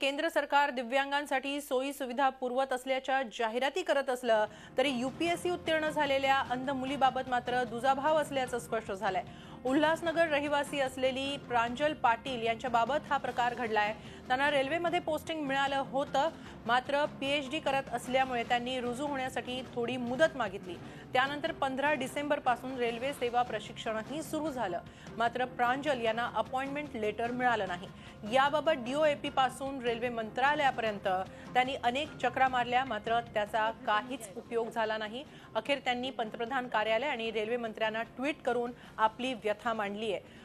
केंद्र सरकार दिव्यांगांसाठी सोयी सुविधा पुरवत असल्याच्या जाहिराती करत असलं तरी यूपीएससी उत्तीर्ण झालेल्या अंध मुलीबाबत मात्र दुजाभाव असल्याचं स्पष्ट झालंय। उल्हासनगर रहिवासी असलेली प्रांजल पाटील यांच्याबाबत हा प्रकार घडलाय। त्यांना रेल्वेमध्ये पोस्टिंग मिळालं होतं, मात्र पीएचडी करत असल्यामुळे त्यांनी रुजू होण्यासाठी थोडी मुदत मागितली। त्यानंतर 15 डिसेंबर पासून रेल्वे सेवा प्रशिक्षणही सुरू झालं, मात्र प्रांजल यांना अपॉइंटमेंट लेटर मिळालं नाही। याबाबत डीओएपी पासून रेल्वे मंत्रालयापर्यंत त्यांनी अनेक चक्रा मारल्या, मात्र त्याचा काहीच उपयोग झाला नाही। अखेर त्यांनी पंतप्रधान कार्यालय आणि रेल्वे मंत्र्यांना ट्विट करून आपली व्यथा मांडली आहे।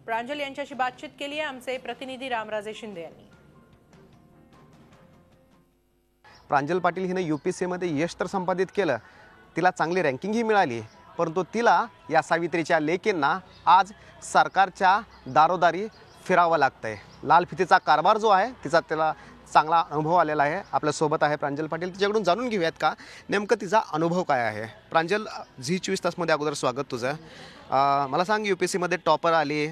प्रांजल यांच्याशी बातचीत केली आहे आमचे प्रतिनिधी रामराजे शिंदे यांनी। प्रांजल पाटील हिने यूपीएससी मध्ये यश तर संपादित केलं, तिला चांगली रँकिंग ही मिळाली, परंतु तिला या सावित्रीच्या लेकींना आज सरकारच्या दारोदारी फिरावं लागतंय। लाल फितीचा कारभार जो आहे तिला चांगला अनुभव आलेला आहे। आपल्या सोबत आहे प्रांजल पाटील, तिच्याकडून जाणून घेऊयात का नेमकं तिचा अनुभव काय आहे। प्रांजल, झी24 तासमध्ये अगोदर स्वागत तुझं। मला सांग, यूपीएससी मध्ये टॉपर आली,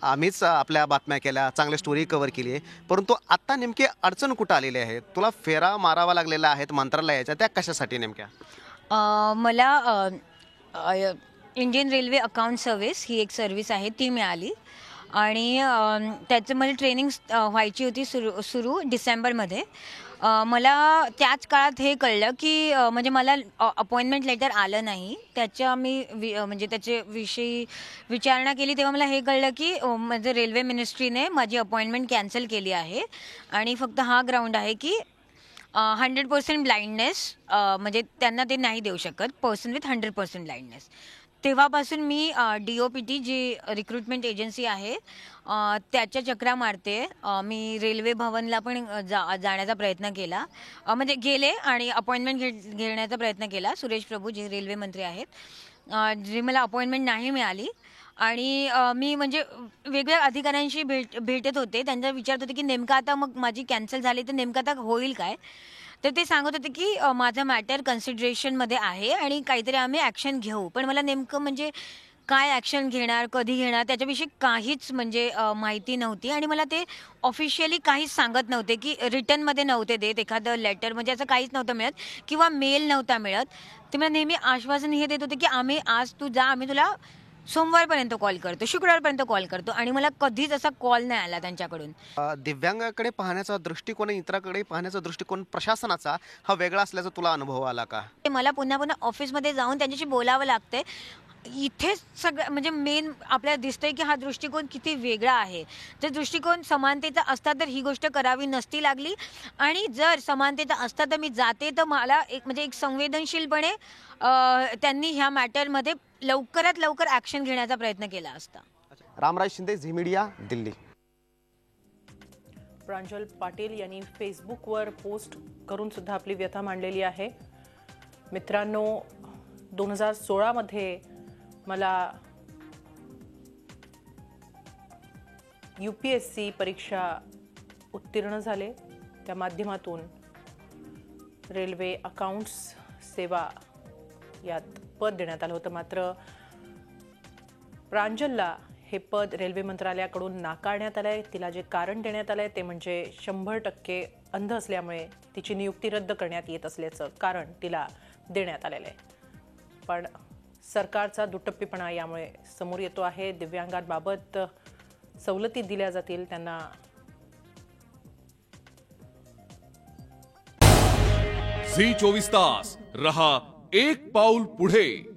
आम्हीच आपल्या बातम्या केल्या, चांगली स्टोरी कव्हर केली, परंतु आता नेमकी अडचण कुठं आलेली आहे? तुला फेरा मारावा लागलेला आहे मंत्रालयाच्या, त्या कशासाठी नेमक्या? मला इंडियन रेल्वे अकाउंट सर्व्हिस ही एक सर्व्हिस आहे, ती मिळाली आणि त्याचं मला ट्रेनिंग व्हायची होती सुरू डिसेंबरमध्ये। मला त्याच काळात हे कळलं की म्हणजे मला अपॉइंटमेंट लेटर आलं नाही। त्याच्या मी म्हणजे त्याच्याविषयी विचारणा केली तेव्हा मला हे कळलं की म्हणजे रेल्वे मिनिस्ट्रीने माझी अपॉइंटमेंट कॅन्सल केली आहे आणि फक्त हा ग्राउंड आहे की 100% ब्लाइंडनेस, म्हणजे त्यांना ते नाही देऊ शकत, पर्सन विथ 100% ब्लाइंडनेस। तेव्हापासून मी डीओपीटी जी रिक्रुटमेंट एजन्सी आहे त्याच्या चक्रा मारते। मी रेल्वे भवनला पण जाण्याचा प्रयत्न केला, म्हणजे गेले आणि अपॉइंटमेंट घेण्याचा प्रयत्न केला। सुरेश प्रभू जे रेल्वे मंत्री आहेत, जे मला अपॉइंटमेंट नाही मिळाली आणि मी म्हणजे वेगवेगळ्या अधिकाऱ्यांशी भेटत होते, त्यांना विचारत होते की नेमकं आता मग माझी कॅन्सल झाली तर नेमकं आता होईल काय। तर ते सांगत होते की माझा मॅटर कन्सिडरेशनमध्ये आहे आणि काहीतरी आम्ही ॲक्शन घेऊ, पण मला नेमकं म्हणजे काय ॲक्शन घेणार, कधी घेणार त्याच्याविषयी काहीच म्हणजे माहिती नव्हती आणि मला ते ऑफिशियली काहीच सांगत नव्हते की रिटर्नमध्ये नव्हते देत एखादं लेटर, म्हणजे असं काहीच नव्हतं मिळत किंवा मेल नव्हता मिळत। ते मला नेहमी आश्वासन हे देत होते की आम्ही आज तू जा, आम्ही तुला सोमवारपर्यंत कॉल करतो, शुक्रवारपर्यंत कॉल करतो, आणि मला कधीच असा कॉल नाही आला त्यांच्याकडून। दिव्यांगाकडे पाहण्याचा दृष्टिकोन, इतरांकडे पाहण्याचा दृष्टिकोन प्रशासनाचा हा वेगळा असल्याचा तुला अनुभव आला का? मला पुन्हा पुन्हा ऑफिसमध्ये जाऊन त्यांच्याशी बोलावं लागतंय। इथे सगळं म्हणजे मेन आपल्याला दिसतंय की हा दृष्टिकोन किती वेगळा आहे। जर दृष्टिकोन समानतेचा असता तर ही गोष्ट करावी नसती लागली, आणि जर समानतेचा असता तर मी जाते तर मला एक म्हणजे एक संवेदनशीलपणे त्यांनी ह्या मॅटरमध्ये लवकरात लवकर ॲक्शन घेण्याचा प्रयत्न केला असता। Ramraj Shinde, Zee Media, Delhi. प्रांजल पाटील यांनी फेसबुकवर पोस्ट करून सुद्धा आपली व्यथा मांडलेली आहे। मित्रांनो, 2016 मध्ये मला यूपीएससी परीक्षा उत्तीर्ण झाले, त्या माध्यमातून रेल्वे अकाउंट्स सेवा यात पद देण्यात आलं होतं, मात्र प्रांजलला हे पद रेल्वे मंत्रालयाकडून नाकारण्यात आलंय। तिला जे कारण देण्यात आलंय ते म्हणजे 100% अंध असल्यामुळे तिची नियुक्ती रद्द करण्यात येत असल्याचं कारण तिला देण्यात आलेलं आहे। पण सरकारचा दुटप्पीपणा यामुळे समोर येतो आहे। दिव्यांगांबाबत सवलती दिल्या जातील त्यांना। झी 24 तास रहा एक पाऊल पुढे।